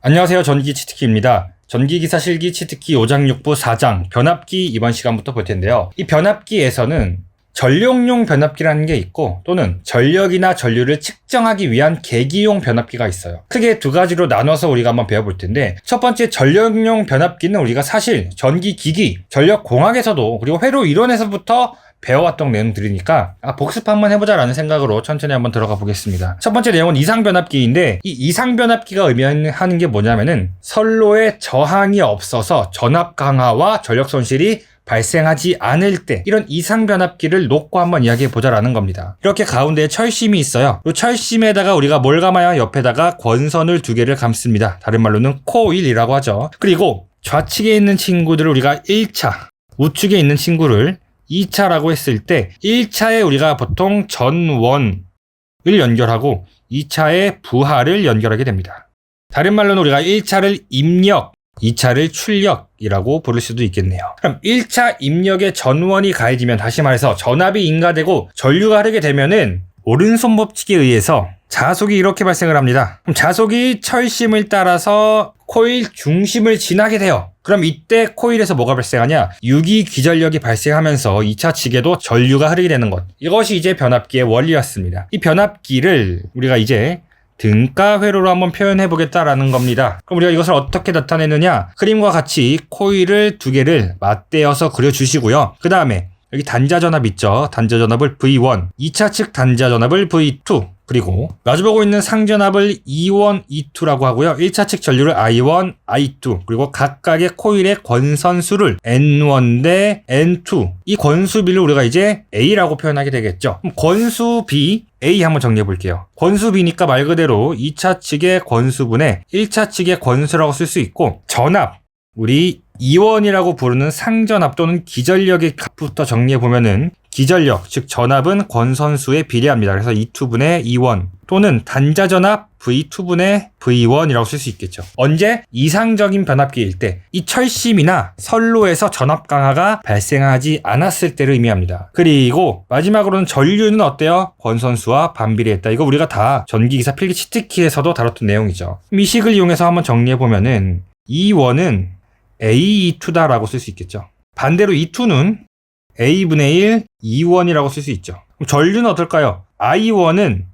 안녕하세요. 전기 치트키입니다. 전기기사 실기 치트키 5장 6부 4장 변압기 이번 시간부터 볼 텐데요. 이 변압기에서는 전력용 변압기라는 게 있고 또는 전력이나 전류를 측정하기 위한 계기용 변압기가 있어요. 크게 두 가지로 나눠서 우리가 한번 배워볼 텐데, 첫 번째 전력용 변압기는 우리가 사실 전기기기, 전력공학에서도 그리고 회로 이론에서부터 배워왔던 내용들이니까 복습 한번 해보자라는 생각으로 천천히 한번 들어가 보겠습니다. 첫 번째 내용은 이상변압기인데, 이 이상변압기가 의미하는 게 뭐냐면은 선로에 저항이 없어서 전압 강화와 전력 손실이 발생하지 않을 때 이런 이상변압기를 놓고 한번 이야기해보자라는 겁니다. 이렇게 가운데에 철심이 있어요. 이 철심에다가 우리가 뭘 감아요? 옆에다가 권선을 두 개를 감습니다. 다른 말로는 코일이라고 하죠. 그리고 좌측에 있는 친구들을 우리가 1차, 우측에 있는 친구를 2차라고 했을 때 1차에 우리가 보통 전원을 연결하고 2차에 부하를 연결하게 됩니다. 다른 말로는 우리가 1차를 입력, 2차를 출력이라고 부를 수도 있겠네요. 그럼 1차 입력에 전원이 가해지면, 다시 말해서 전압이 인가되고 전류가 흐르게 되면은 오른손 법칙에 의해서 자속이 이렇게 발생을 합니다. 그럼 자속이 철심을 따라서 코일 중심을 지나게 돼요. 그럼 이때 코일에서 뭐가 발생하냐? 유기기전력이 발생하면서 2차 측에도 전류가 흐르게 되는 것. 이것이 이제 변압기의 원리였습니다. 이 변압기를 우리가 이제 등가 회로로 한번 표현해 보겠다라는 겁니다. 그럼 우리가 이것을 어떻게 나타내느냐? 그림과 같이 코일을 두 개를 맞대어서 그려주시고요. 그 다음에 여기 단자전압 있죠? 단자전압을 V1, 2차 측 단자전압을 V2, 그리고 마주보고 있는 상전압을 E1, E2라고 하고요. 1차 측 전류를 I1, I2, 그리고 각각의 코일의 권선수를 N1 대 N2, 이 권수비를 우리가 이제 A라고 표현하게 되겠죠. 그럼 권수비 A 한번 정리해 볼게요. 권수비니까 말 그대로 2차 측의 권수분의 1차 측의 권수라고 쓸 수 있고, 전압, 우리 E1이라고 부르는 상전압 또는 기전력의 값부터 정리해보면은, 기전력, 즉 전압은 권선수에 비례합니다. 그래서 E2분의 E1 또는 단자전압 V2분의 V1이라고 쓸 수 있겠죠. 언제? 이상적인 변압기일 때, 이 철심이나 선로에서 전압 강화가 발생하지 않았을 때를 의미합니다. 그리고 마지막으로는 전류는 어때요? 권선수와 반비례했다. 이거 우리가 다 전기기사 필기 치트키에서도 다뤘던 내용이죠. 이 식을 이용해서 한번 정리해보면은 E1은 A2다라고 쓸 수 있겠죠. 반대로 E2는 A분의 1, E1이라고 쓸 수 있죠. 그럼 전류는 어떨까요? I1은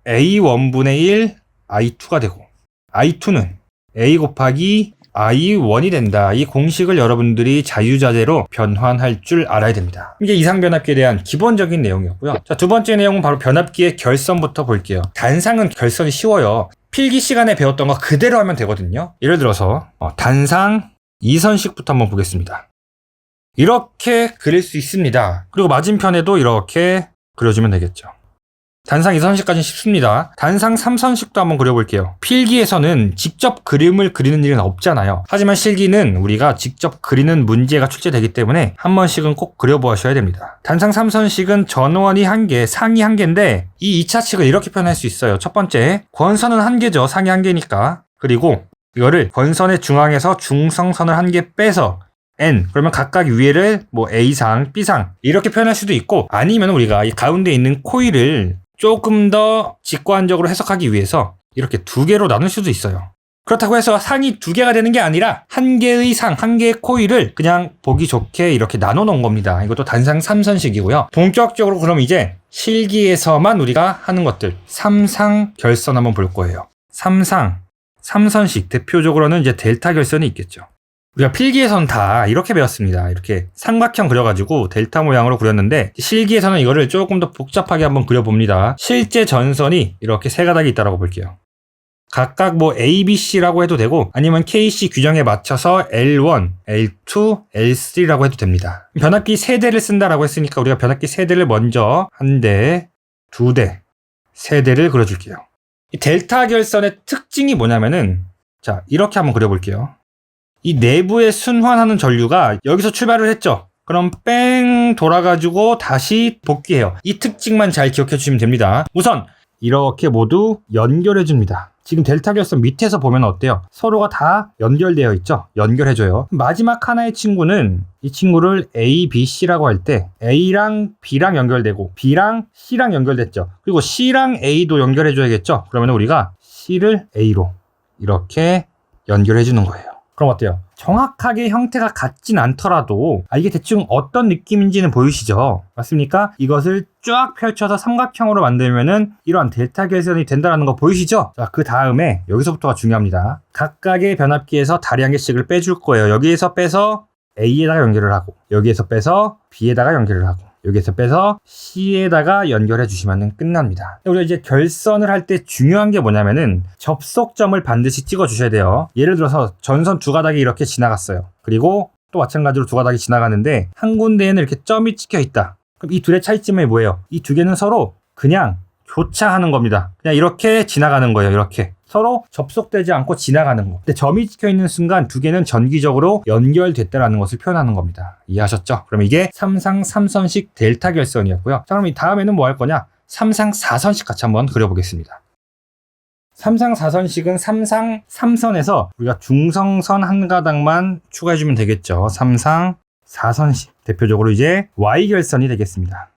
A1분의 1, I2가 되고, I2는 A 곱하기 I1이 된다. 이 공식을 여러분들이 자유자재로 변환할 줄 알아야 됩니다. 이게 이상변압기에 대한 기본적인 내용이었고요. 자, 두 번째 내용은 바로 변압기의 결선부터 볼게요. 단상은 결선이 쉬워요. 필기 시간에 배웠던 거 그대로 하면 되거든요. 예를 들어서 단상 이선식부터 한번 보겠습니다. 이렇게 그릴 수 있습니다. 그리고 맞은편에도 이렇게 그려주면 되겠죠. 단상 2선식까지는 쉽습니다. 단상 3선식도 한번 그려볼게요. 필기에서는 직접 그림을 그리는 일은 없잖아요. 하지만 실기는 우리가 직접 그리는 문제가 출제되기 때문에 한 번씩은 꼭 그려보셔야 됩니다. 단상 3선식은 전원이 1개, 상이 1개인데 이 2차 측을 이렇게 표현할 수 있어요. 첫 번째, 권선은 1개죠. 상이 1개니까. 그리고 이거를 권선의 중앙에서 중성선을 1개 빼서 N, 그러면 각각 위에를 A상, B상 이렇게 표현할 수도 있고, 아니면 우리가 이 가운데 있는 코일을 조금 더 직관적으로 해석하기 위해서 이렇게 두 개로 나눌 수도 있어요. 그렇다고 해서 상이 두 개가 되는 게 아니라 한 개의 상, 한 개의 코일을 그냥 보기 좋게 이렇게 나눠 놓은 겁니다. 이것도 단상 3선식이고요. 본격적으로 그럼 이제 실기에서만 우리가 하는 것들 3상 결선 한번 볼 거예요. 3상 3선식, 대표적으로는 이제 델타 결선이 있겠죠. 우리가 필기에서는 다 이렇게 배웠습니다. 이렇게 삼각형 그려가지고 델타 모양으로 그렸는데, 실기에서는 이거를 조금 더 복잡하게 한번 그려봅니다. 실제 전선이 이렇게 세 가닥이 있다고 볼게요. 각각 A, B, C라고 해도 되고, 아니면 KC 규정에 맞춰서 L1, L2, L3라고 해도 됩니다. 변압기 3대를 쓴다라고 했으니까 우리가 변압기 3대를 먼저 1대, 2대, 3대를 그려줄게요. 이 델타 결선의 특징이 뭐냐면은, 자, 이렇게 한번 그려볼게요. 이 내부에 순환하는 전류가 여기서 출발을 했죠. 그럼 뺑 돌아가지고 다시 복귀해요. 이 특징만 잘 기억해 주시면 됩니다. 우선 이렇게 모두 연결해 줍니다. 지금 델타 결선 밑에서 보면 어때요? 서로가 다 연결되어 있죠? 연결해줘요. 마지막 하나의 친구는 이 친구를 A, B, C라고 할 때 A랑 B랑 연결되고 B랑 C랑 연결됐죠. 그리고 C랑 A도 연결해줘야겠죠? 그러면 우리가 C를 A로 이렇게 연결해 주는 거예요. 그럼 어때요? 정확하게 형태가 같진 않더라도 이게 대충 어떤 느낌인지는 보이시죠? 맞습니까? 이것을 쫙 펼쳐서 삼각형으로 만들면은 이러한 델타 결선이 된다는 거 보이시죠? 자, 그 다음에 여기서부터가 중요합니다. 각각의 변압기에서 다리 한 개씩을 빼줄 거예요. 여기에서 빼서 A에다가 연결을 하고, 여기에서 빼서 B에다가 연결을 하고, 여기에서 빼서 C에다가 연결해 주시면 끝납니다. 우리가 이제 결선을 할 때 중요한 게 뭐냐면은 접속점을 반드시 찍어 주셔야 돼요. 예를 들어서 전선 두 가닥이 이렇게 지나갔어요. 그리고 또 마찬가지로 두 가닥이 지나가는데 한 군데에는 이렇게 점이 찍혀 있다. 그럼 이 둘의 차이점이 뭐예요? 이 두 개는 서로 그냥 교차하는 겁니다. 그냥 이렇게 지나가는 거예요. 이렇게 서로 접속되지 않고 지나가는 거. 근데 점이 찍혀 있는 순간 두 개는 전기적으로 연결됐다라는 것을 표현하는 겁니다. 이해하셨죠? 그럼 이게 3상 3선식 델타 결선이었고요. 자, 그럼 이 다음에는 뭐 할 거냐? 3상 4선식 같이 한번 그려보겠습니다. 3상 4선식은 3상 3선에서 우리가 중성선 한 가닥만 추가해주면 되겠죠. 3상 4선식. 대표적으로 이제 Y결선이 되겠습니다.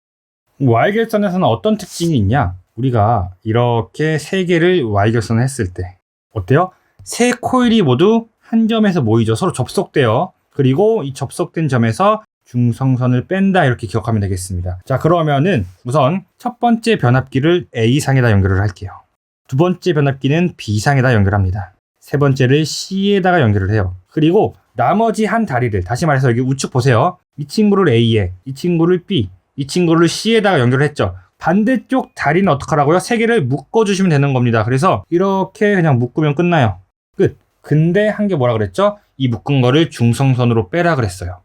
Y결선에서는 어떤 특징이 있냐? 우리가 이렇게 세 개를 Y결선을 했을 때 어때요? 세 코일이 모두 한 점에서 모이죠. 서로 접속돼요. 그리고 이 접속된 점에서 중성선을 뺀다 이렇게 기억하면 되겠습니다. 자, 그러면은 우선 첫 번째 변압기를 A상에다 연결을 할게요. 두 번째 변압기는 B상에다 연결합니다. 세 번째를 C에다가 연결을 해요. 그리고 나머지 한 다리를, 다시 말해서 여기 우측 보세요. 이 친구를 A에, 이 친구를 B, 이 친구를 C에다가 연결을 했죠. 반대쪽 다리는 어떡하라고요? 세 개를 묶어주시면 되는 겁니다. 그래서 이렇게 그냥 묶으면 끝나요. 끝. 근데 한 게 뭐라 그랬죠? 이 묶은 거를 중성선으로 빼라 그랬어요.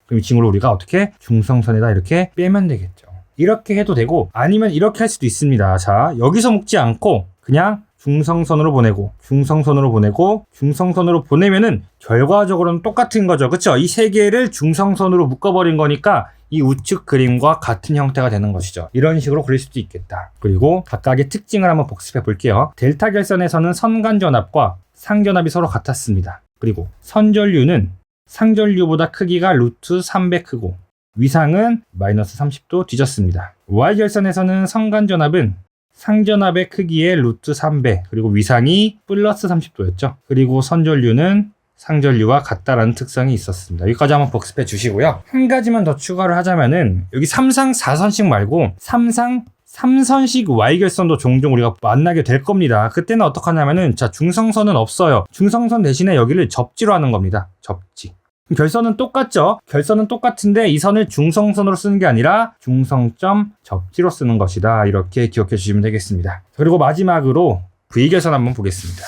그럼 이 친구를 우리가 어떻게? 중성선에다 이렇게 빼면 되겠죠. 이렇게 해도 되고 아니면 이렇게 할 수도 있습니다. 자, 여기서 묶지 않고 그냥 중성선으로 보내고 중성선으로 보내고 중성선으로 보내면은 결과적으로는 똑같은 거죠. 그쵸? 이 세 개를 중성선으로 묶어버린 거니까 이 우측 그림과 같은 형태가 되는 것이죠. 이런 식으로 그릴 수도 있겠다. 그리고 각각의 특징을 한번 복습해 볼게요. 델타 결선에서는 선간전압과 상전압이 서로 같았습니다. 그리고 선전류는 상전류보다 크기가 루트 3배 크고 위상은 마이너스 30도 뒤졌습니다. Y결선에서는 선간전압은 상전압의 크기의 루트 3배 그리고 위상이 플러스 30도였죠. 그리고 선전류는 상전류와 같다라는 특성이 있었습니다. 여기까지 한번 복습해 주시고요. 한 가지만 더 추가를 하자면은 여기 3상 4선식 말고 3상 3선식 Y결선도 종종 우리가 만나게 될 겁니다. 그때는 어떻게 하냐면은 자, 중성선은 없어요. 중성선 대신에 여기를 접지로 하는 겁니다. 접지. 결선은 똑같죠? 결선은 똑같은데 이 선을 중성선으로 쓰는 게 아니라 중성점 접지로 쓰는 것이다. 이렇게 기억해 주시면 되겠습니다. 그리고 마지막으로 V결선 한번 보겠습니다.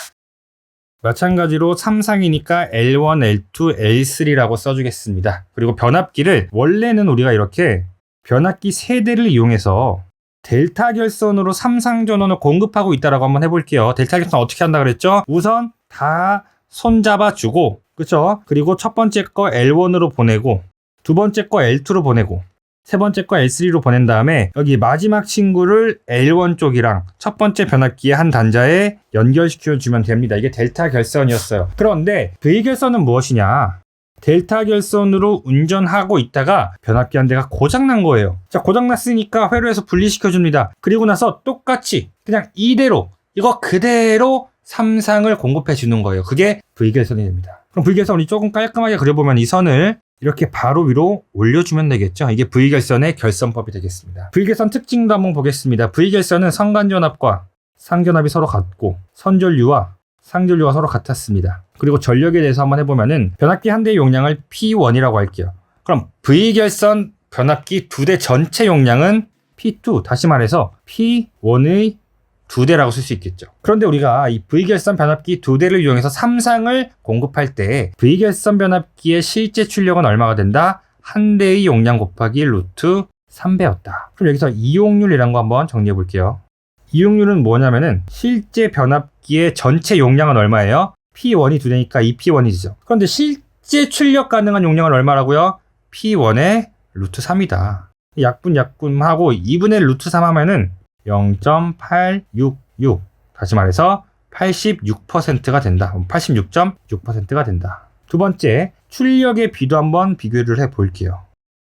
마찬가지로 3상이니까 L1, L2, L3라고 써주겠습니다. 그리고 변압기를 원래는 우리가 이렇게 변압기 3대를 이용해서 델타 결선으로 3상 전원을 공급하고 있다라고 한번 해볼게요. 델타 결선 어떻게 한다 그랬죠? 우선 다 손잡아주고, 그쵸? 그리고 첫 번째 거 L1으로 보내고, 두 번째 거 L2로 보내고, 세 번째 거 L3로 보낸 다음에 여기 마지막 친구를 L1 쪽이랑 첫 번째 변압기의 한 단자에 연결시켜주면 됩니다. 이게 델타 결선이었어요. 그런데 V결선은 무엇이냐? 델타 결선으로 운전하고 있다가 변압기 한 대가 고장난 거예요. 자, 고장났으니까 회로에서 분리시켜줍니다. 그리고 나서 똑같이 그냥 이대로 이거 그대로 3상을 공급해 주는 거예요. 그게 V결선이 됩니다. 그럼 V결선 우리 조금 깔끔하게 그려보면 이 선을 이렇게 바로 위로 올려주면 되겠죠. 이게 V결선의 결선법이 되겠습니다. V결선 특징도 한번 보겠습니다. V결선은 선간전압과 상전압이 서로 같고 선전류와 상전류가 서로 같았습니다. 그리고 전력에 대해서 한번 해보면은 변압기 한 대의 용량을 P1이라고 할게요. 그럼 V결선 변압기 두 대 전체 용량은 P2, 다시 말해서 P1의 두 대라고 쓸 수 있겠죠. 그런데 우리가 이 V결선 변압기 두 대를 이용해서 3상을 공급할 때 V결선 변압기의 실제 출력은 얼마가 된다? 한 대의 용량 곱하기 루트 3배였다. 그럼 여기서 이용률이라는 거 한번 정리해 볼게요. 이용률은 뭐냐면은 실제 변압기의 전체 용량은 얼마예요? P1이 두 대니까 2P1이죠. 그런데 실제 출력 가능한 용량은 얼마라고요? P1의 루트 3이다. 약분하고 2분의 루트 3 하면은 0.866 다시 말해서 86%가 된다. 86.6%가 된다. 두 번째, 출력의 비도 한번 비교를 해볼게요.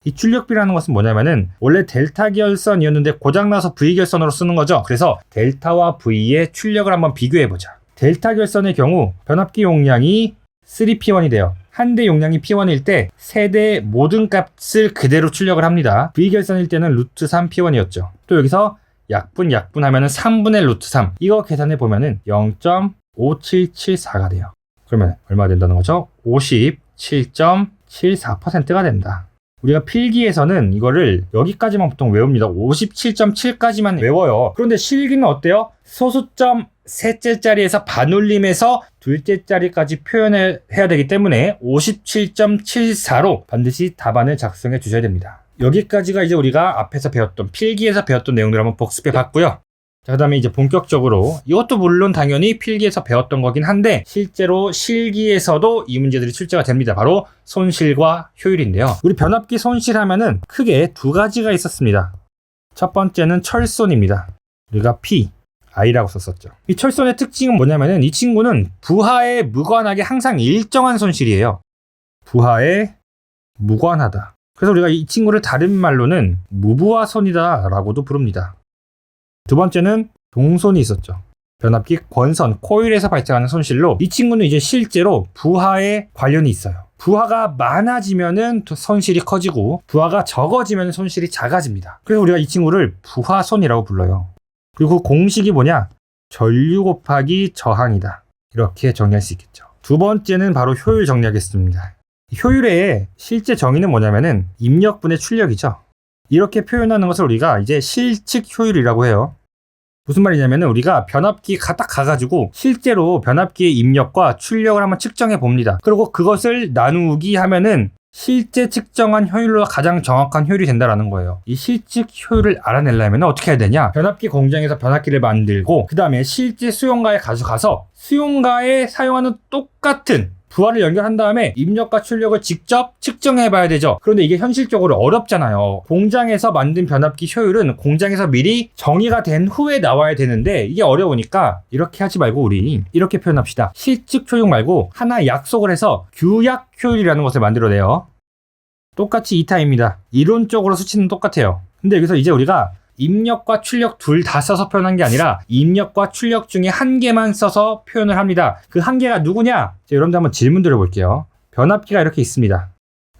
이 출력비라는 것은 뭐냐면은 원래 델타 결선이었는데 고장나서 V 결선으로 쓰는 거죠. 그래서 델타와 V의 출력을 한번 비교해보자. 델타 결선의 경우 변압기 용량이 3P1이 돼요. 한 대 용량이 P1일 때 세대 모든 값을 그대로 출력을 합니다. V 결선일 때는 루트 3P1이었죠. 또 여기서 약분 하면은 3분의 루트 3. 이거 계산해 보면은 0.5774가 돼요. 그러면 얼마 된다는 거죠? 57.74%가 된다. 우리가 필기에서는 이거를 여기까지만 보통 외웁니다. 57.7까지만 외워요. 그런데 실기는 어때요? 소수점 셋째 자리에서 반올림해서 둘째 자리까지 표현을 해야 되기 때문에 57.74로 반드시 답안을 작성해 주셔야 됩니다. 여기까지가 이제 우리가 앞에서 배웠던 필기에서 배웠던 내용들을 한번 복습해 봤고요. 자, 그 다음에 이제 본격적으로 이것도 물론 당연히 필기에서 배웠던 거긴 한데 실제로 실기에서도 이 문제들이 출제가 됩니다. 바로 손실과 효율인데요. 우리 변압기 손실하면은 크게 두 가지가 있었습니다. 첫 번째는 철손입니다. 우리가 P, I라고 썼었죠. 이 철손의 특징은 뭐냐면은 이 친구는 부하에 무관하게 항상 일정한 손실이에요. 부하에 무관하다. 그래서 우리가 이 친구를 다른 말로는 무부하손이다 라고도 부릅니다. 두 번째는 동손이 있었죠. 변압기 권선, 코일에서 발생하는 손실로 이 친구는 이제 실제로 부하에 관련이 있어요. 부하가 많아지면은 손실이 커지고 부하가 적어지면 손실이 작아집니다. 그래서 우리가 이 친구를 부하손이라고 불러요. 그리고 그 공식이 뭐냐? 전류 곱하기 저항이다. 이렇게 정리할 수 있겠죠. 두 번째는 바로 효율 정리하겠습니다. 효율의 실제 정의는 뭐냐면은 입력분의 출력이죠. 이렇게 표현하는 것을 우리가 이제 실측 효율이라고 해요. 무슨 말이냐면은 우리가 변압기가 딱 가가지고 실제로 변압기의 입력과 출력을 한번 측정해 봅니다. 그리고 그것을 나누기 하면은 실제 측정한 효율로 가장 정확한 효율이 된다라는 거예요. 이 실측 효율을 알아내려면 어떻게 해야 되냐? 변압기 공장에서 변압기를 만들고 그 다음에 실제 수용가에 가져가서 수용가에 사용하는 똑같은 부하를 연결한 다음에 입력과 출력을 직접 측정해 봐야 되죠. 그런데 이게 현실적으로 어렵잖아요. 공장에서 만든 변압기 효율은 공장에서 미리 정의가 된 후에 나와야 되는데 이게 어려우니까 이렇게 하지 말고 우리 이렇게 표현합시다. 실측 효율 말고 하나 약속을 해서 규약 효율이라는 것을 만들어내요. 똑같이 2타입니다. 이론적으로 수치는 똑같아요. 근데 여기서 이제 우리가 입력과 출력 둘 다 써서 표현한 게 아니라 입력과 출력 중에 한 개만 써서 표현을 합니다. 그 한 개가 누구냐? 자, 여러분들 한번 질문 드려볼게요. 변압기가 이렇게 있습니다.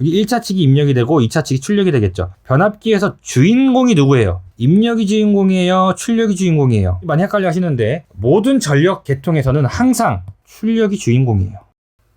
여기 1차 측이 입력이 되고 2차 측이 출력이 되겠죠. 변압기에서 주인공이 누구예요? 입력이 주인공이에요? 출력이 주인공이에요? 많이 헷갈려 하시는데 모든 전력 계통에서는 항상 출력이 주인공이에요.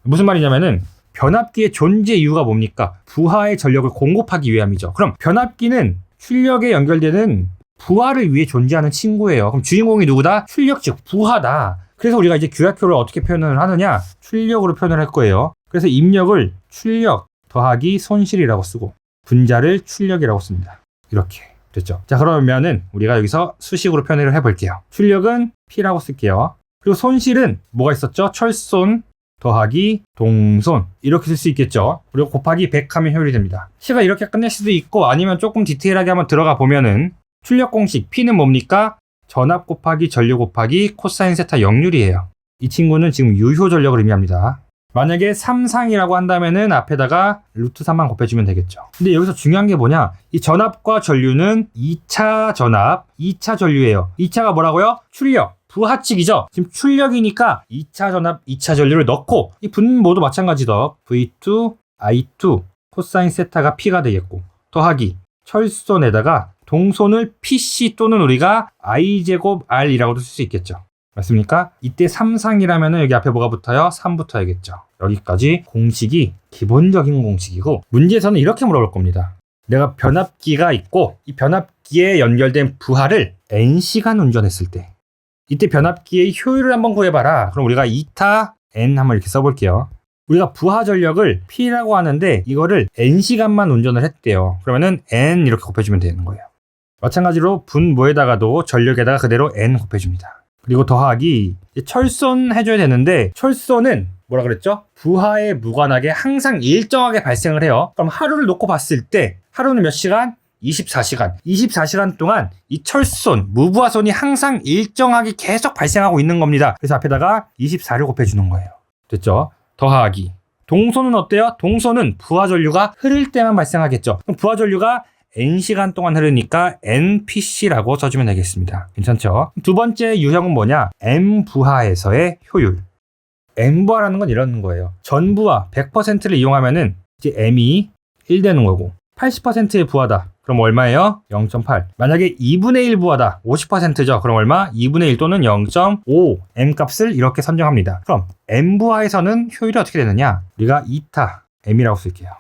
무슨 말이냐면은 변압기의 존재 이유가 뭡니까? 부하의 전력을 공급하기 위함이죠. 그럼 변압기는 출력에 연결되는 부하를 위해 존재하는 친구예요. 그럼 주인공이 누구다? 출력 즉 부하다. 그래서 우리가 이제 규약효를 어떻게 표현을 하느냐? 출력으로 표현을 할 거예요. 그래서 입력을 출력 더하기 손실이라고 쓰고 분자를 출력이라고 씁니다. 이렇게 됐죠. 자, 그러면은 우리가 여기서 수식으로 표현을 해볼게요. 출력은 P라고 쓸게요. 그리고 손실은 뭐가 있었죠? 철손 더하기 동손 이렇게 쓸 수 있겠죠. 그리고 곱하기 100 하면 효율이 됩니다. 시가 이렇게 끝낼 수도 있고 아니면 조금 디테일하게 한번 들어가 보면은 출력 공식 P는 뭡니까? 전압 곱하기 전류 곱하기 코사인 세타 역률이에요. 이 친구는 지금 유효 전력을 의미합니다. 만약에 3상이라고 한다면은 앞에다가 루트 3만 곱해주면 되겠죠. 근데 여기서 중요한 게 뭐냐? 이 전압과 전류는 2차 전압, 2차 전류예요. 2차가 뭐라고요? 출력. 부하 측이죠. 지금 출력이니까 2차 전압, 2차 전류를 넣고 이 분 모두 마찬가지더 V2, I2 코사인 세타가 P가 되겠고 더하기 철손에다가 동손을 PC 또는 우리가 I제곱 R이라고도 쓸 수 있겠죠. 맞습니까? 이때 3상이라면 여기 앞에 뭐가 붙어요? 3 붙어야겠죠. 여기까지 공식이 기본적인 공식이고 문제에서는 이렇게 물어볼 겁니다. 내가 변압기가 있고 이 변압기에 연결된 부하를 N시간 운전했을 때 이때 변압기의 효율을 한번 구해봐라. 그럼 우리가 2타 N 한번 이렇게 써볼게요. 우리가 부하 전력을 P라고 하는데 이거를 N시간만 운전을 했대요. 그러면은 N 이렇게 곱해주면 되는 거예요. 마찬가지로 분모에다가도 전력에다가 그대로 N 곱해줍니다. 그리고 더하기 철손 해줘야 되는데 철손은 뭐라 그랬죠? 부하에 무관하게 항상 일정하게 발생을 해요. 그럼 하루를 놓고 봤을 때 하루는 몇 시간? 24시간. 24시간 동안 이 철손, 무부하손이 항상 일정하게 계속 발생하고 있는 겁니다. 그래서 앞에다가 24를 곱해주는 거예요. 됐죠? 더하기. 동손은 어때요? 동손은 부하 전류가 흐를 때만 발생하겠죠. 그럼 부하 전류가 n시간 동안 흐르니까 npc라고 써주면 되겠습니다. 괜찮죠? 두 번째 유형은 뭐냐? m부하에서의 효율. m부하라는 건 이런 거예요. 전부하 100%를 이용하면은 이제 m이 1 되는 거고 80%의 부하다. 그럼 얼마예요? 0.8. 만약에 2분의 1 부하다. 50%죠. 그럼 얼마? 2분의 1 또는 0.5 m 값을 이렇게 선정합니다. 그럼 m 부하에서는 효율이 어떻게 되느냐? 우리가 2타 m이라고 쓸게요.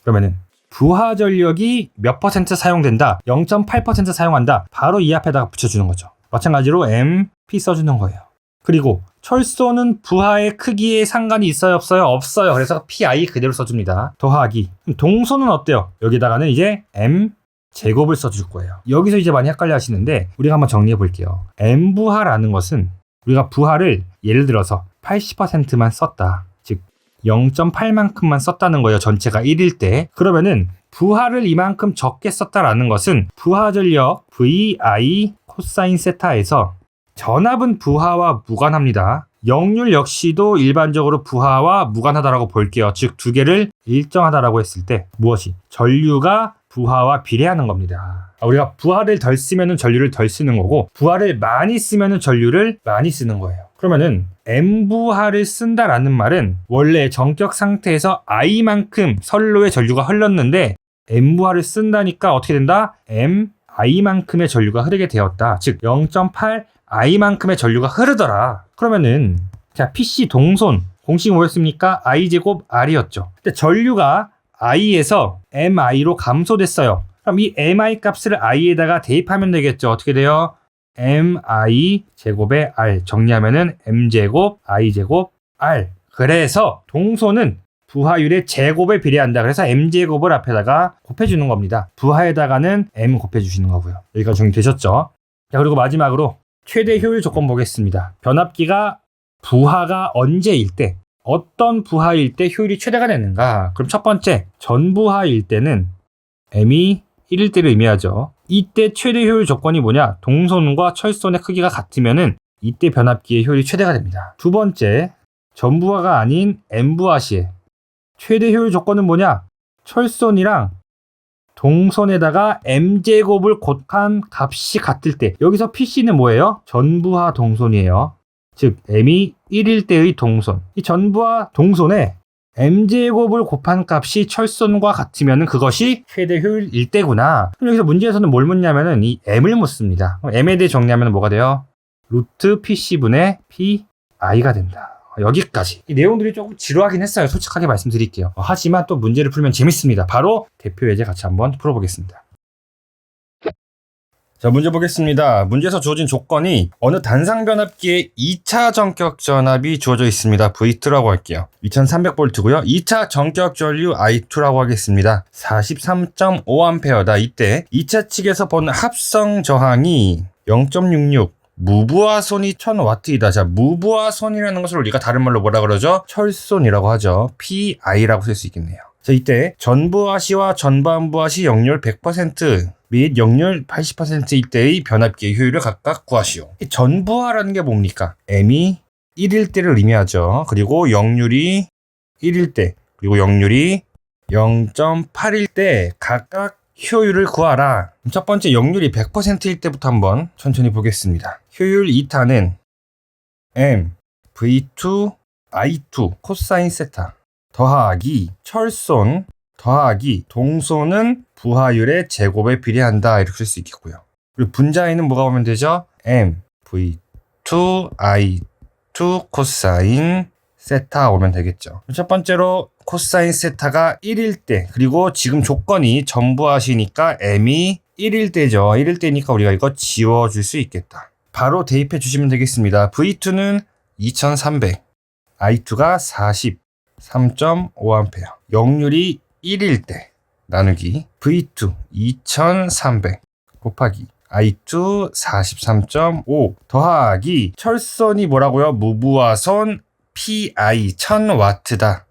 그러면은 부하 전력이 몇 퍼센트 사용된다? 0.8% 사용한다. 바로 이 앞에다가 붙여주는 거죠. 마찬가지로 mp 써주는 거예요. 그리고 철소는 부하의 크기에 상관이 있어요? 없어요? 없어요. 그래서 pi 그대로 써줍니다. 더하기. 동소는 어때요? 여기다가는 이제 m 제곱을 써줄 거예요. 여기서 이제 많이 헷갈려 하시는데 우리가 한번 정리해 볼게요. m부하라는 것은 우리가 부하를 예를 들어서 80%만 썼다. 즉 0.8만큼만 썼다는 거예요. 전체가 1일 때. 그러면은 부하를 이만큼 적게 썼다라는 것은 부하 전력 vi 코사인 세타에서 전압은 부하와 무관합니다. 역률 역시도 일반적으로 부하와 무관하다라고 볼게요. 즉 두 개를 일정하다라고 했을 때 무엇이? 전류가 부하와 비례하는 겁니다. 우리가 부하를 덜 쓰면 전류를 덜 쓰는 거고 부하를 많이 쓰면 전류를 많이 쓰는 거예요. 그러면은 m부하를 쓴다라는 말은 원래 정격 상태에서 i만큼 선로의 전류가 흘렀는데 m부하를 쓴다니까 어떻게 된다? mi만큼의 전류가 흐르게 되었다. 즉 0.8 i만큼의 전류가 흐르더라. 그러면은 자 PC 동손 공식 뭐였습니까? i제곱 r이었죠. 근데 전류가 i에서 mi로 감소됐어요. 그럼 이 mi 값을 i에다가 대입하면 되겠죠. 어떻게 돼요? mi 제곱에 r 정리하면은 m제곱 i제곱 r. 그래서 동소는 부하율의 제곱에 비례한다. 그래서 m제곱을 앞에다가 곱해주는 겁니다. 부하에다가는 m 곱해주시는 거고요. 여기까지 정리되셨죠? 자, 그리고 마지막으로 최대 효율 조건 보겠습니다. 변압기가 부하가 언제일 때, 어떤 부하일 때 효율이 최대가 되는가? 그럼 첫 번째, 전부하일 때는 m이 1일 때를 의미하죠. 이때 최대 효율 조건이 뭐냐? 동손과 철손의 크기가 같으면은 이때 변압기의 효율이 최대가 됩니다. 두 번째, 전부하가 아닌 m부하 시에 최대 효율 조건은 뭐냐? 철손이랑 동선에다가 m제곱을 곱한 값이 같을 때 여기서 PC는 뭐예요? 전부하 동선이에요. 즉 m이 1일 때의 동선. 이 전부하 동선에 m제곱을 곱한 값이 철선과 같으면 그것이 최대 효율일 때구나. 그럼 여기서 문제에서는 뭘 묻냐면은 이 m을 묻습니다. m에 대해 정리하면 뭐가 돼요? 루트 PC분의 PI가 된다. 여기까지. 이 내용들이 조금 지루하긴 했어요. 솔직하게 말씀드릴게요. 하지만 또 문제를 풀면 재밌습니다. 바로 대표 예제 같이 한번 풀어보겠습니다. 자, 문제 보겠습니다. 문제에서 주어진 조건이 어느 단상 변압기에 2차 전격 전압이 주어져 있습니다. V2라고 할게요. 2300V고요. 2차 전격 전류 I2라고 하겠습니다. 43.5A다. 이때 2차 측에서 본 합성 저항이 0.66 무부하손이 1000W이다. 자, 무부하손이라는 것을 우리가 다른 말로 뭐라 그러죠? 철손이라고 하죠. PI라고 쓸 수 있겠네요. 자, 이때 전부하시와 전반부하시 역률 100% 및 역률 80%일 때의 변압기의 효율을 각각 구하시오. 이 전부하라는 게 뭡니까? m이 1일 때를 의미하죠. 그리고 역률이 1일 때, 그리고 역률이 0.8일 때 각각 효율을 구하라. 첫 번째 역률이 100%일 때부터 한번 천천히 보겠습니다. 효율 2타는 m v2 i2 코사인 세타 더하기 철손 더하기 동손은 부하율의 제곱에 비례한다. 이렇게 쓸 수 있겠고요. 그리고 분자에는 뭐가 오면 되죠? m v2 i2 코사인 세타 오면 되겠죠. 첫 번째로 코사인 세타가 1일 때, 그리고 지금 조건이 전부하시니까 m이 1일 때죠. 1일 때니까 우리가 이거 지워줄 수 있겠다. 바로 대입해 주시면 되겠습니다. V2는 2300, I2가 43.5A, 역률이 1일 때 나누기 V2 2300 곱하기 I2 43.5 더하기 철선이 뭐라고요? 무부하선 PI 1000W다.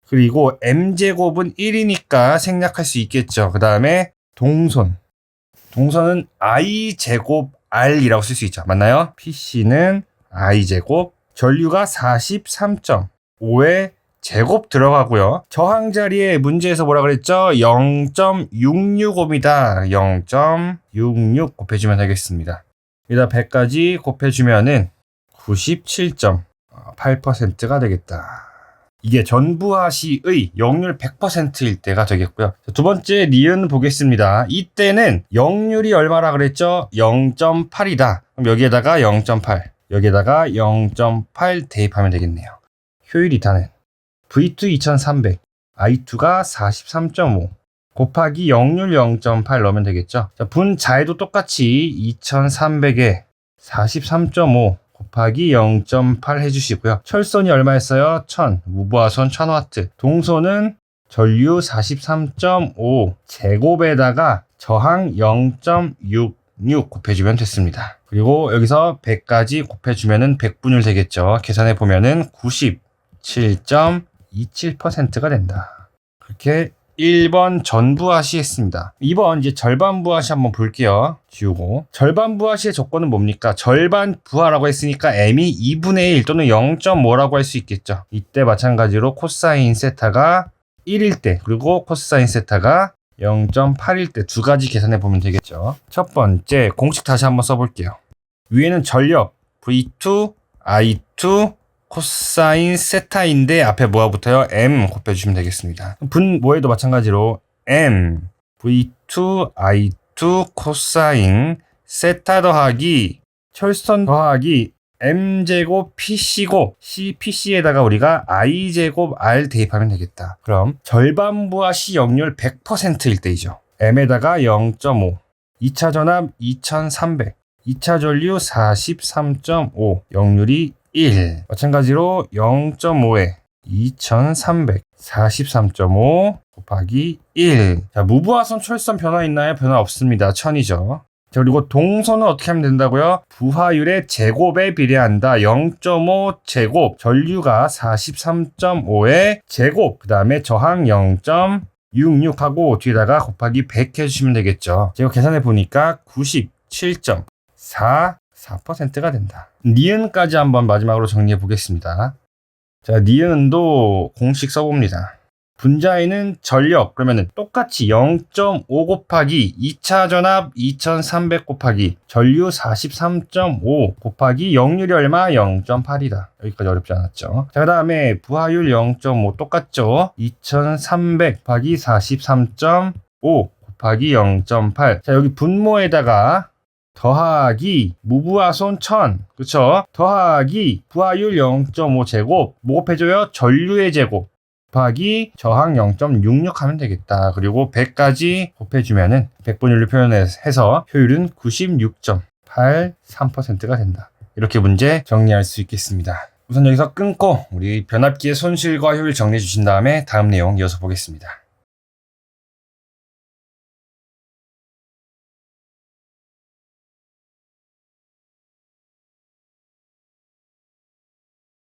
그리고 M제곱은 1이니까 생략할 수 있겠죠. 그 다음에 동선은 I제곱 R이라고 쓸 수 있죠. 맞나요? PC는 I제곱, 전류가 43.5에 제곱 들어가고요. 저항 자리에 문제에서 뭐라 그랬죠? 0.665입니다. 0.66 곱해주면 되겠습니다. 여기다 100까지 곱해주면은 97.8%가 되겠다. 이게 전부하시의 역률 100%일 때가 되겠고요. 두 번째 니은 보겠습니다. 이때는 역률이 얼마라 그랬죠? 0.8이다. 그럼 여기에다가 0.8, 여기에다가 0.8 대입하면 되겠네요. 효율 이타는 V2 2300, I2가 43.5 곱하기 역률 0.8 넣으면 되겠죠. 자, 분자에도 똑같이 2300에 43.5 곱하기 0.8 해주시고요. 철선이 얼마였어요? 1000. 무부하선 1000W. 동선은 전류 43.5 제곱에다가 저항 0.66 곱해주면 됐습니다. 그리고 여기서 100까지 곱해주면은 100분율 되겠죠. 계산해 보면은 97.27%가 된다. 그렇게 1번 전부하시 했습니다. 2번 이제 절반 부하시 한번 볼게요. 지우고. 절반 부하시의 조건은 뭡니까? 절반 부하라고 했으니까 m이 2분의 1 또는 0.5라고 할 수 있겠죠. 이때 마찬가지로 코사인 세타가 1일 때 그리고 코사인 세타가 0.8일 때 두 가지 계산해 보면 되겠죠. 첫 번째 공식 다시 한번 써볼게요. 위에는 전력 V2, I2, 코사인 세타인데 앞에 뭐가 붙어요? M 곱해주시면 되겠습니다. 분모에도 마찬가지로 M, V2, I2, 코사인 세타 더하기 철선 더하기 M제곱 PC고 CPC에다가 우리가 I제곱 R 대입하면 되겠다. 그럼 절반부하시 역률 100%일 때이죠. M에다가 0.5, 2차 전압 2300, 2차 전류 43.5, 역률이 1. 마찬가지로 0.5에 2300, 43.5 곱하기 1. 자, 무부하선 철선 변화 있나요? 변화 없습니다. 1000이죠. 자, 그리고 동선은 어떻게 하면 된다고요? 부하율의 제곱에 비례한다. 0.5 제곱, 전류가 43.5의 제곱, 그 다음에 저항 0.66하고 뒤에다가 곱하기 100 해주시면 되겠죠. 제가 계산해 보니까 97.44%가 된다. 니은까지 한번 마지막으로 정리해 보겠습니다. 자, 니은도 공식 써봅니다. 분자에는 전력 그러면은 똑같이 0.5 곱하기 2차 전압 2300 곱하기 전류 43.5 곱하기 역률이 얼마? 0.8이다. 여기까지 어렵지 않았죠. 자, 그 다음에 부하율 0.5 똑같죠. 2300 곱하기 43.5 곱하기 0.8. 자, 여기 분모에다가 더하기 무부하손 1000, 그쵸? 더하기 부하율 0.5 제곱, 뭐 곱해줘요? 전류의 제곱 곱하기 저항 0.66 하면 되겠다. 그리고 100까지 곱해주면은 100분율로 표현해서 효율은 96.83%가 된다. 이렇게 문제 정리할 수 있겠습니다. 우선 여기서 끊고 우리 변압기의 손실과 효율 정리해 주신 다음에 다음 내용 이어서 보겠습니다.